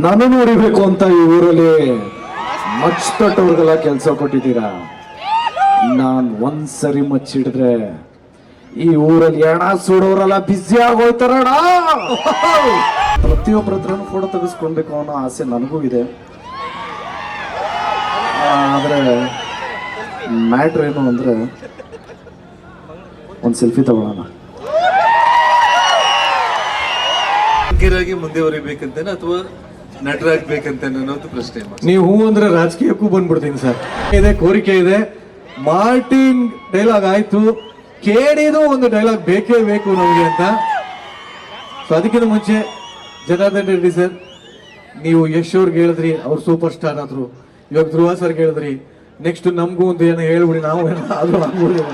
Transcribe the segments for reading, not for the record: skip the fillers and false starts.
ನನ್ನನ್ನು ಹೊಡಿಬೇಕು ಅಂತ ಈ ಊರಲ್ಲಿ ಮಚ್ಚಟವ್ರಿಗೆಲ್ಲ ಕೆಲಸ ಕೊಟ್ಟಿದ್ದೀರಾ. ನಾನ್ ಒಂದ್ಸರಿ ಮಚ್ಚಿಡಿದ್ರೆ ಈ ಊರಲ್ಲಿ ಎಣ ಸುಡೋರೆಲ್ಲ ಬ್ಯುಸಿ ಆಗೋಯ್ತಾರಣ. ಪ್ರತಿಯೊಬ್ಬರ ಹತ್ರನೂ ಫೋಟೋ ತೆಗೆಸ್ಕೊಳ್ಬೇಕು ಅನ್ನೋ ಆಸೆ ನನಗೂ ಇದೆ. ಆದ್ರೆ ಮ್ಯಾಟ್ರ್ ಏನು ಅಂದ್ರೆ ಒಂದು ಸೆಲ್ಫಿ ತಗೊಳ್ಳೋಣ. ಆಗಿ ಮುಂದೆ ಹೊರಿಬೇಕಂತೇನೆ ಅಥವಾ ನಟರಾಗ್ಬೇಕಂತ ಅನ್ನೋದು ಪ್ರಶ್ನೆ. ನೀವು ಹೂ ಅಂದ್ರೆ ರಾಜಕೀಯಕ್ಕೂ ಬಂದ್ಬಿಡ್ತೀನಿ ಸರ್. ಇದೆ ಕೋರಿಕೆ ಇದೆ. ಮಾರ್ಟಿನ್ ಡೈಲಾಗ್ ಆಯ್ತು, ಕೇಳಿದು ಒಂದು ಡೈಲಾಗ್ ಬೇಕೇ ಬೇಕು ನಮಗೆ ಅಂತ. ಸೊ ಅದಕ್ಕಿಂತ ಮುಂಚೆ ಜನಾರ್ದನ್ ರೆಡ್ಡಿ ಸರ್, ನೀವು ಯಶ್ ಅವ್ರಿಗೆ ಹೇಳಿದ್ರಿ, ಅವ್ರು ಸೂಪರ್ ಸ್ಟಾರ್ ಆದ್ರು. ಇವಾಗ ಧ್ರುವ ಸರ್ ಹೇಳಿದ್ರಿ, ನೆಕ್ಸ್ಟ್ ನಮಗೂ ಒಂದು ಏನೋ ಹೇಳ್ಬಿಡಿ, ನಾವು ಅದು ಆಗ್ಬಿಡಿಲ್ಲ.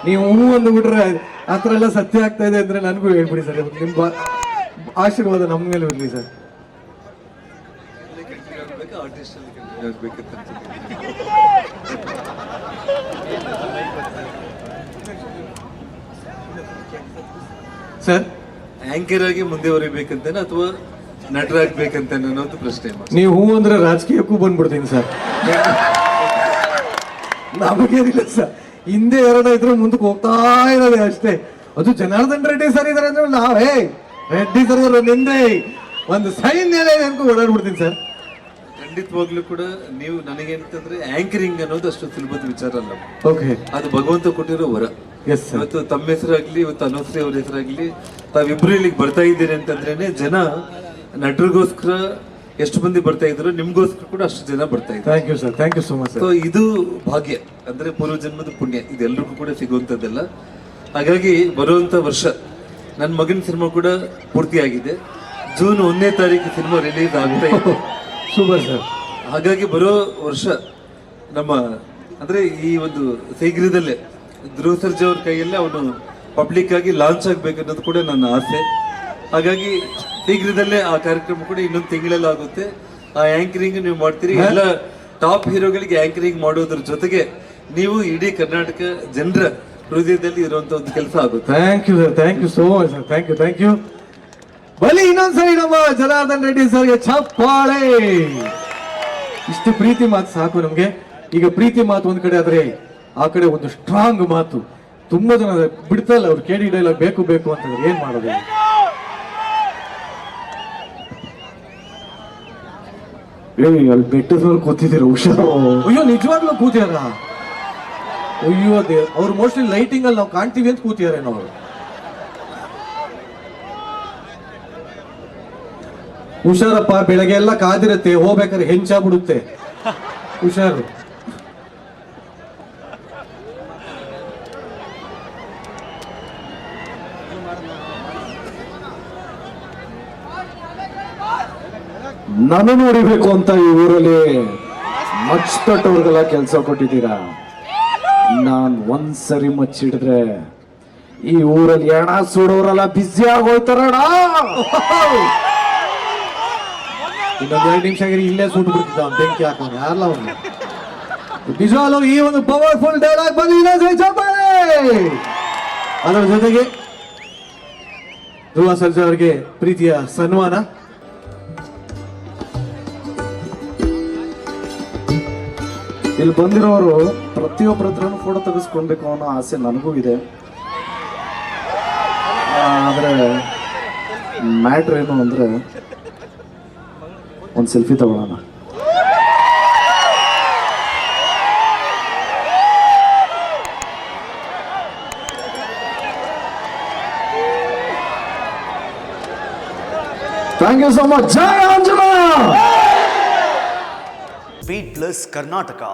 ನೀವು ಹೂ ಅಂದ್ಬಿಟ್ರೆ ಆ ಥರ ಎಲ್ಲ ಸತ್ಯ ಆಗ್ತಾ ಇದೆ ಅಂದ್ರೆ ನನಗೂ ಹೇಳ್ಬಿಡಿ ಸರ್. ನಿಮ್ಮ ಆಶೀರ್ವಾದ ನಮ್ಮ ಮೇಲೆ ಇರಲಿ ಸರ್. ಸರ್, ಆಂಕರ್ ಆಗಿ ಮುಂದೆ ಹೊರಿಬೇಕಂತೇನೆ ಅಥವಾ ನಟರಾಗ್ಬೇಕಂತ ಅನ್ನೋದು ಪ್ರಶ್ನೆ. ನೀವು ಹೂ ಅಂದ್ರೆ ರಾಜಕೀಯಕ್ಕೂ ಬಂದ್ಬಿಡ್ತೀನಿ ಸರ್. ನಮಗೇನಿಲ್ಲ ಸರ್, ಹಿಂದೆ ಎರಡ ಇದ್ರು ಮುಂದಕ್ಕೆ ಹೋಗ್ತಾ ಇರೋದೇ ಅಷ್ಟೇ. ಅದು ಜನಾರ್ದನ್ ರೆಡ್ಡಿ ಸರ್ ಇದಾರೆ ಅಂದ್ರೆ ನಾವೇ ರೆಡ್ಡಿ ಸರ್ ನಿಂದೆ ಒಂದು ಸೈನ್ ಅನ್ಕೊ ಓಡಾಡ್ಬಿಡ್ತೀನಿ ಸರ್. ಖಂಡಿತವಾಗ್ಲೂ ಕೂಡ ನೀವು ನನಗೇನಂತಂದ್ರೆ ಆಂಕರಿಂಗ್ ಅನ್ನೋದು ಅಷ್ಟು ಸುಲಭದ ವಿಚಾರ ಅಲ್ಲ. ಓಕೆ, ಅದು ಭಗವಂತ ಕೊಟ್ಟಿರೋ ವರ. ಇವತ್ತು ತಮ್ಮ ಹೆಸರಾಗ್ಲಿ, ಇವತ್ತು ಅನುಶ್ರೀ ಅವ್ರ ಹೆಸರಾಗ್ಲಿ, ತಾವಿಬ್ರು ಇಲ್ಲಿಗೆ ಬರ್ತಾ ಇದ್ದೀರಿ ಅಂತಂದ್ರೇನೆ ಜನ ನಟರಿಗೋಸ್ಕರ ಎಷ್ಟು ಮಂದಿ ಬರ್ತಾ ಇದ್ರು, ನಿಮ್ಗೋಸ್ಕರ ಕೂಡ ಅಷ್ಟು ಜನ ಬರ್ತಾ ಇದ್ರು. Thank you sir, thank you so much. So ಇದು ಭಾಗ್ಯ, ಅಂದ್ರೆ ಪೂರ್ವ ಜನ್ಮದ ಪುಣ್ಯ, ಇದೆಲ್ಲರಿಗೂ ಕೂಡ ಸಿಗುವಂತದ್ದಲ್ಲ. ಹಾಗಾಗಿ ಬರುವಂತ ವರ್ಷ ನನ್ನ ಮಗನ ಸಿನಿಮಾ ಕೂಡ ಪೂರ್ತಿ ಆಗಿದೆ. ಜೂನ್ 1ನೇ ತಾರೀಕು ಸಿನಿಮಾ ರಿಲೀಸ್ ಆಗ್ತಾ ಇದೆ. Super sir. ಹಾಗಾಗಿ ಬರೋ ವರ್ಷ ನಮ್ಮ ಅಂದ್ರೆ ಈ ಒಂದು ಶೀಘ್ರದಲ್ಲೇ ಧ್ರುವ ಸರ್ಜಾ ಅವ್ರ ಕೈಯಲ್ಲೇ ಅವನು ಪಬ್ಲಿಕ್ ಆಗಿ ಲಾಂಚ್ ಆಗ್ಬೇಕು ಅನ್ನೋದು ಕೂಡ ನನ್ನ ಆಸೆ. ಹಾಗಾಗಿ ಶೀಘ್ರದಲ್ಲೇ ಆ ಕಾರ್ಯಕ್ರಮ ಕೂಡ ಇನ್ನೊಂದು ತಿಂಗಳಲ್ಲಿ ಆಗುತ್ತೆ. ಆ ಆಂಕರಿಂಗ್ ನೀವು ಮಾಡ್ತೀರಿ. ಎಲ್ಲ ಟಾಪ್ ಹೀರೋಗಳಿಗೆ ಆಂಕರಿಂಗ್ ಮಾಡೋದ್ರ ಜೊತೆಗೆ ನೀವು ಇಡೀ ಕರ್ನಾಟಕ ಜನರ ಹೃದಯದಲ್ಲಿ ಇರುವಂತ ಒಂದು ಕೆಲಸ ಆಗುತ್ತೆ. Thank you sir, thank you so much sir, thank you, thank you. ಬಲಿ ಇನ್ನೊಂದ್ಸರಿ ನಮ್ಮ ಜನಾರ್ದನ್ ರೆಡ್ಡಿ ಸರ್ಗೆ ಚಪ್ಪಾಳೆ. ಇಷ್ಟು ಪ್ರೀತಿ ಮಾತು ಸಾಕು ನಮ್ಗೆ. ಈಗ ಪ್ರೀತಿ ಮಾತು ಒಂದ್ ಕಡೆ ಆದ್ರೆ ಆ ಕಡೆ ಒಂದು ಸ್ಟ್ರಾಂಗ್ ಮಾತು ತುಂಬಾ ಜನ ಬಿಡ್ತಾ ಇಲ್ಲ. ಅವ್ರು ಕೇಳಿ ಡೈಲಾಗ್ ಬೇಕು ಬೇಕು ಅಂತಂದ್ರೆ ಏನ್ ಮಾಡೋದು? ಅಲ್ಲಿ ಬೆಟ್ಟದ ಮೇಲೆ ಕೂತಿದ್ದೀರ, ಹುಷಾರು. ಅಯ್ಯೋ, ನಿಜವಾಗ್ಲೂ ಕೂತಿಯಾರ? ಅಯ್ಯೋ ಅದೇ ಅವ್ರು ಮೋಸ್ಟ್ಲಿ ಲೈಟಿಂಗ್ ಅಲ್ಲಿ ನಾವು ಕಾಣ್ತೀವಿ ಅಂತ ಕೂತಿಯಾರೇನೋ ಅವರು. ಹುಷಾರಪ್ಪ, ಬೆಳಗ್ಗೆ ಎಲ್ಲ ಕಾದಿರತ್ತೆ, ಹೋಗ್ಬೇಕಾದ್ರೆ ಹೆಂಚಾಗ್ಬಿಡುತ್ತೆ, ಹುಷಾರು. ನನ್ನನ್ನು ಹೊಡಿಬೇಕು ಅಂತ ಈ ಊರಲ್ಲಿ ಮಚ್ಚಟವ್ರಿಗೆಲ್ಲ ಕೆಲಸ ಕೊಟ್ಟಿದ್ದೀರಾ. ನಾನ್ ಒಂದ್ಸರಿ ಮಚ್ಚಿಡಿದ್ರೆ ಈ ಊರಲ್ಲಿ ಎಣ ಸುಡೋರೆಲ್ಲ ಬ್ಯುಸಿ ಆಗೋಯ್ತಾರಣ. ಇನ್ನೊಂದ್ 2 ನಿಮಿಷ ಆಗಿರಿ, ಇಲ್ಲೇ ಸುಟ್ಟು ಬಿಡ್ತಿದ್ದ ಬೆಂಕಿ ಹಾಕೋಣ ಯಾರಲ್ಲ ಅವ್ನು. ನಿಜವಾಗ್ಲೂ ಈ ಒಂದು ಪವರ್ಫುಲ್ ಡೈಲಾಗ್ ಬಂದಿದೆ. ಅದರ ಜೊತೆಗೆ ಧ್ರುವ ಸರ್ಜಾ ಅವರಿಗೆ ಪ್ರೀತಿಯ ಸನ್ಮಾನ. ಇಲ್ಲಿ ಬಂದಿರೋರು ಪ್ರತಿಯೊಬ್ಬರ ಹತ್ರನೂ ಫೋಟೋ ತೆಗೆಸ್ಕೊಳ್ಬೇಕು ಅನ್ನೋ ಆಸೆ ನನಗೂ ಇದೆ. ಆದ್ರೆ ಮ್ಯಾಟ್ರ್ ಏನು ಅಂದ್ರೆ ಒಂದು ಸೆಲ್ಫಿ ತಗೊಳ್ಳೋಣ. Thank you so much. ಜೈ ಆಂಜನೇಯ. Beat Plus Karnataka.